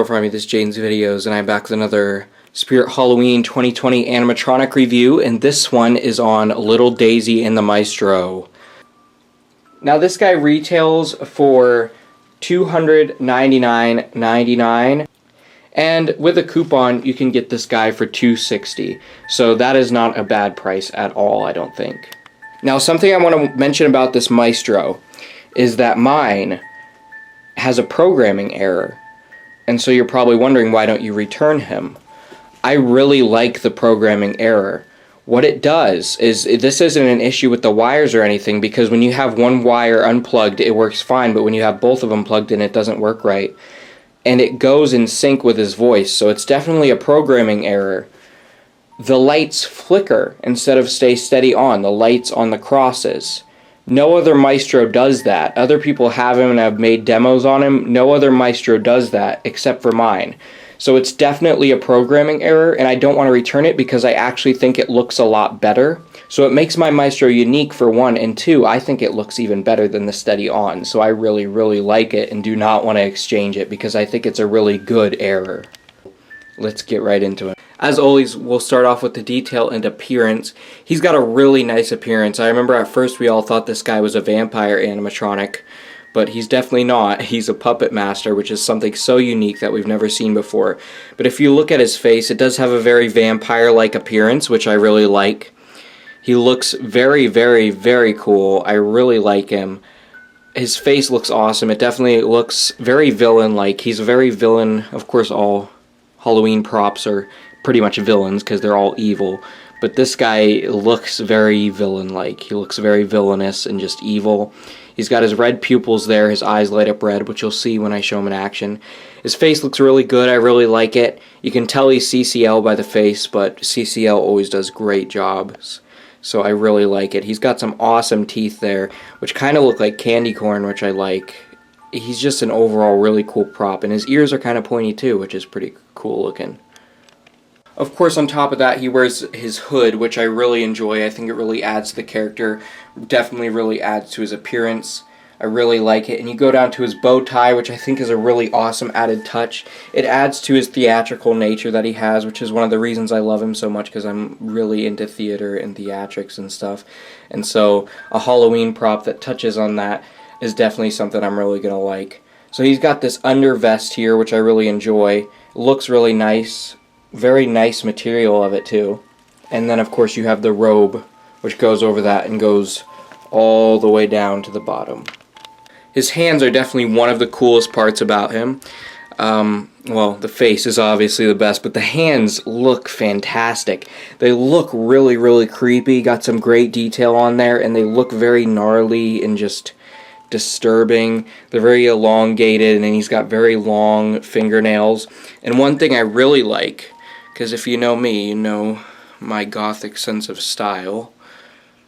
from me, this is Jaden's Videos, and I'm back with another Spirit Halloween 2020 animatronic review, and this one is on Little Daisy and the Maestro. Now this guy retails for $299.99, and with a coupon you can get this guy for $260, so that is not a bad price at all, I don't think. Now something I want to mention about this Maestro is that mine has a programming error. And so you're probably wondering, why don't you return him? I really like the programming error. What it does is, this isn't an issue with the wires or anything, because when you have one wire unplugged it works fine, but when you have both of them plugged in it doesn't work right. And it goes in sync with his voice, so it's definitely a programming error. The lights flicker instead of stay steady on, the lights on the crosses. No other Maestro does that. Other people have him and have made demos on him. No other Maestro does that except for mine. So it's definitely a programming error, and I don't want to return it because I actually think it looks a lot better. So it makes my Maestro unique for one, and two, I think it looks even better than the steady on. So I really, really like it and do not want to exchange it because I think it's a really good error. Let's get right into it. As always, we'll start off with the detail and appearance. He's got a really nice appearance. I remember at first we all thought this guy was a vampire animatronic, but he's definitely not. He's a puppet master, which is something so unique that we've never seen before. But if you look at his face, it does have a very vampire-like appearance, which I really like. He looks very, very, very cool. I really like him. His face looks awesome. It definitely looks very villain-like. He's a very villain. Of course, all Halloween props are pretty much villains because they're all evil, but this guy looks very villain-like. He looks very villainous and just evil. He's got his red pupils there, his eyes light up red, which you'll see when I show him in action. His face looks really good, I really like it. You can tell he's CCL by the face, but CCL always does great jobs, so I really like it. He's got some awesome teeth there, which kind of look like candy corn, which I like. He's just an overall really cool prop, and his ears are kind of pointy too, which is pretty cool looking. Of course, on top of that, he wears his hood, which I really enjoy. I think it really adds to the character, definitely really adds to his appearance. I really like it. And you go down to his bow tie, which I think is a really awesome added touch. It adds to his theatrical nature that he has, which is one of the reasons I love him so much, because I'm really into theater and theatrics and stuff. And so a Halloween prop that touches on that is definitely something I'm really going to like. So he's got this under vest here, which I really enjoy. It looks really nice. Very nice material of it too. And then of course you have the robe, which goes over that and goes all the way down to the bottom. His hands are definitely one of the coolest parts about him. Well, the face is obviously the best, but the hands look fantastic. They look really, really creepy, got some great detail on there, and they look very gnarly and just disturbing. They're very elongated, and he's got very long fingernails. And one thing I really like, because if you know me, you know my gothic sense of style,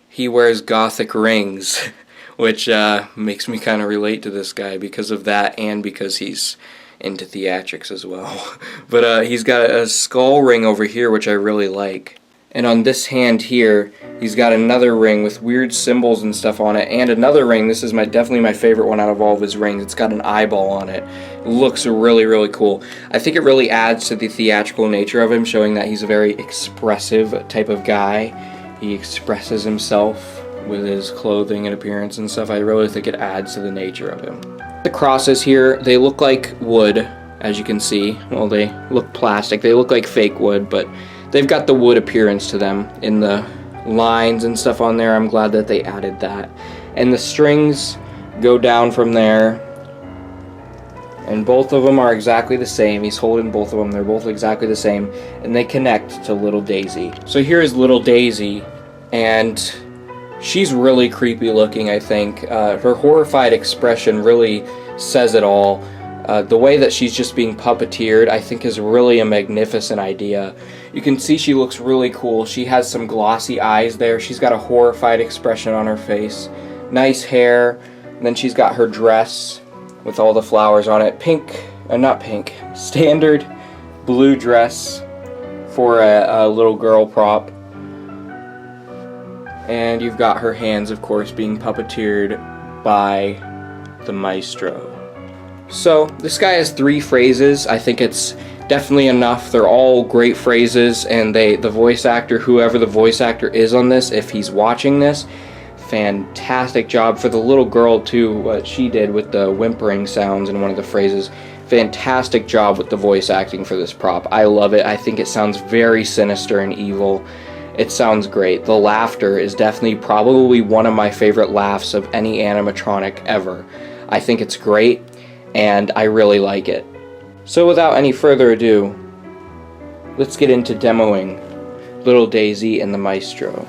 he wears gothic rings, which makes me kind of relate to this guy because of that, and because he's into theatrics as well. But he's got a skull ring over here, which I really like. And on this hand here, he's got another ring with weird symbols and stuff on it, and another ring. This is definitely my favorite one out of all of his rings. It's got an eyeball on it. It looks really, really cool. I think it really adds to the theatrical nature of him, showing that he's a very expressive type of guy. He expresses himself with his clothing and appearance and stuff. I really think it adds to the nature of him. The crosses here, they look like wood, as you can see. Well, they look plastic. They look like fake wood, but they've got the wood appearance to them in the lines and stuff on there. I'm glad that they added that. And the strings go down from there, and both of them are exactly the same. He's holding both of them. They're both exactly the same, and they connect to Little Daisy. So here is Little Daisy, and she's really creepy looking, I think. Her horrified expression really says it all. The way that she's just being puppeteered, I think, is really a magnificent idea. You can see she looks really cool. She has some glossy eyes there. She's got a horrified expression on her face. Nice hair. And then she's got her dress with all the flowers on it. Not pink, standard blue dress for a little girl prop. And you've got her hands, of course, being puppeteered by the Maestro. So this guy has 3 phrases. I think it's definitely enough. They're all great phrases, and the voice actor, whoever the voice actor is on this, if he's watching this, fantastic job. For the little girl too, what she did with the whimpering sounds in one of the phrases, fantastic job with the voice acting for this prop. I love it. I think it sounds very sinister and evil. It sounds great. The laughter is definitely probably one of my favorite laughs of any animatronic ever. I think it's great, and I really like it. So without any further ado, let's get into demoing Little Daisy and the Maestro.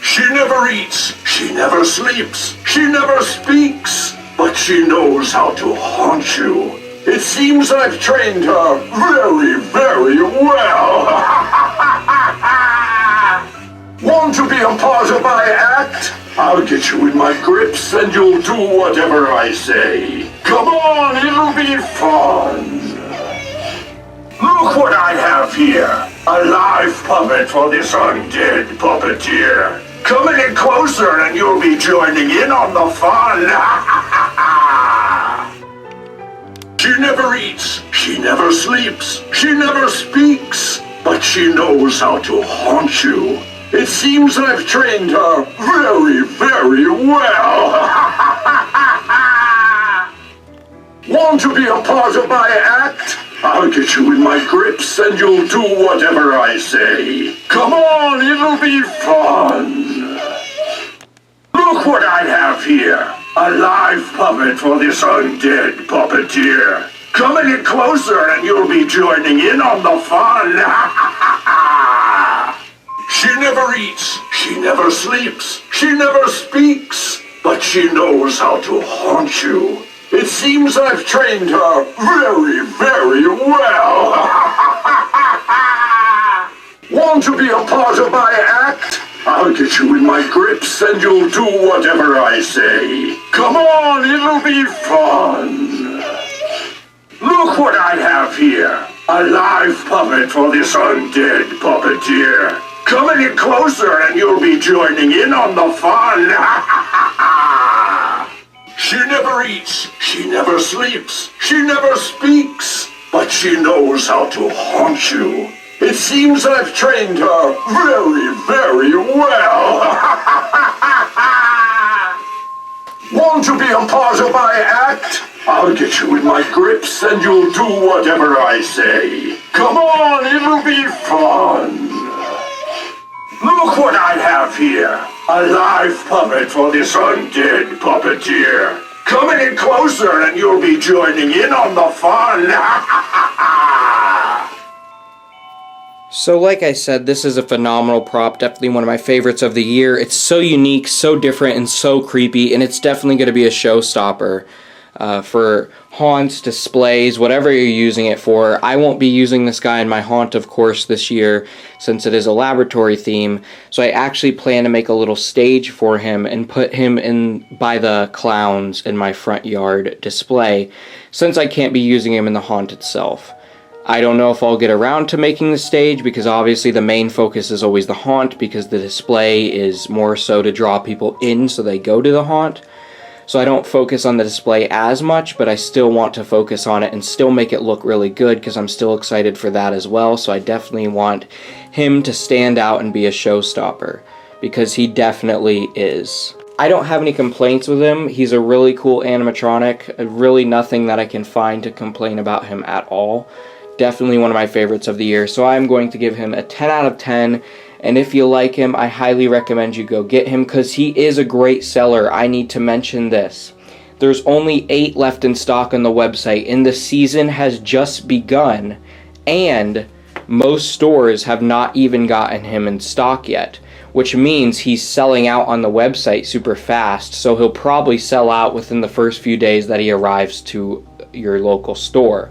She never eats, she never sleeps, she never speaks, but she knows how to haunt you. It seems I've trained her very, very well. Want to be a part of my act? I'll get you in my grips and you'll do whatever I say. Come on, it'll be fun. Look what I have here. A live puppet for this undead puppeteer. Come a little closer and you'll be joining in on the fun. She never eats, she never sleeps, she never speaks, but she knows how to haunt you. It seems I've trained her very, very well. Want to be a part of my act? I'll get you in my grips and you'll do whatever I say. Come on, it'll be fun. Look what I have here. A live puppet for this undead puppeteer. Come a little closer and you'll be joining in on the fun. She never eats, she never sleeps, she never speaks, but she knows how to haunt you. It seems I've trained her very, very well. Want to be a part of my act? I'll get you in my grips and you'll do whatever I say. Come on, it'll be fun. Look what I have here. A live puppet for this undead puppeteer. Come a little closer and you'll be joining in on the fun. She never eats, she never sleeps, she never speaks, but she knows how to haunt you. It seems I've trained her very, very well. Want to be a part of my act? I'll get you in my grips and you'll do whatever I say. Come on, it'll be fun. Look what I have here. A live puppet for this undead puppeteer. Come a little closer and you'll be joining in on the fun. So like I said, this is a phenomenal prop, definitely one of my favorites of the year. It's so unique, so different, and so creepy, and it's definitely going to be a showstopper for haunts, displays, whatever you're using it for. I won't be using this guy in my haunt, of course, this year, since it is a laboratory theme, so I actually plan to make a little stage for him and put him in by the clowns in my front yard display, since I can't be using him in the haunt itself. I don't know if I'll get around to making the stage, because obviously the main focus is always the haunt, because the display is more so to draw people in so they go to the haunt. So I don't focus on the display as much, but I still want to focus on it and still make it look really good, because I'm still excited for that as well. So I definitely want him to stand out and be a showstopper, because he definitely is. I don't have any complaints with him. He's a really cool animatronic. Really nothing that I can find to complain about him at all. Definitely one of my favorites of the year. So I'm going to give him a 10 out of 10. And if you like him, I highly recommend you go get him, because he is a great seller. I need to mention this. There's only 8 left in stock on the website, and the season has just begun, and most stores have not even gotten him in stock yet, which means he's selling out on the website super fast, so he'll probably sell out within the first few days that he arrives to your local store.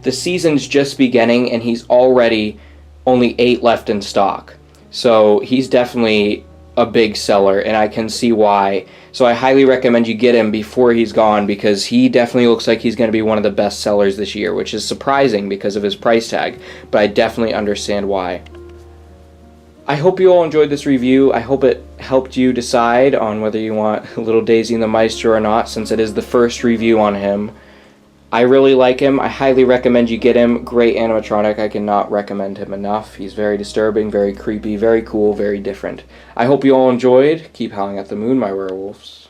The season's just beginning, and he's already only 8 left in stock. So he's definitely a big seller, and I can see why. So I highly recommend you get him before he's gone, because he definitely looks like he's going to be one of the best sellers this year, which is surprising because of his price tag, but I definitely understand why. I hope you all enjoyed this review. I hope it helped you decide on whether you want Little Daisy and the Maestro or not, since it is the first review on him. I really like him. I highly recommend you get him. Great animatronic. I cannot recommend him enough. He's very disturbing, very creepy, very cool, very different. I hope you all enjoyed. Keep howling at the moon, my werewolves.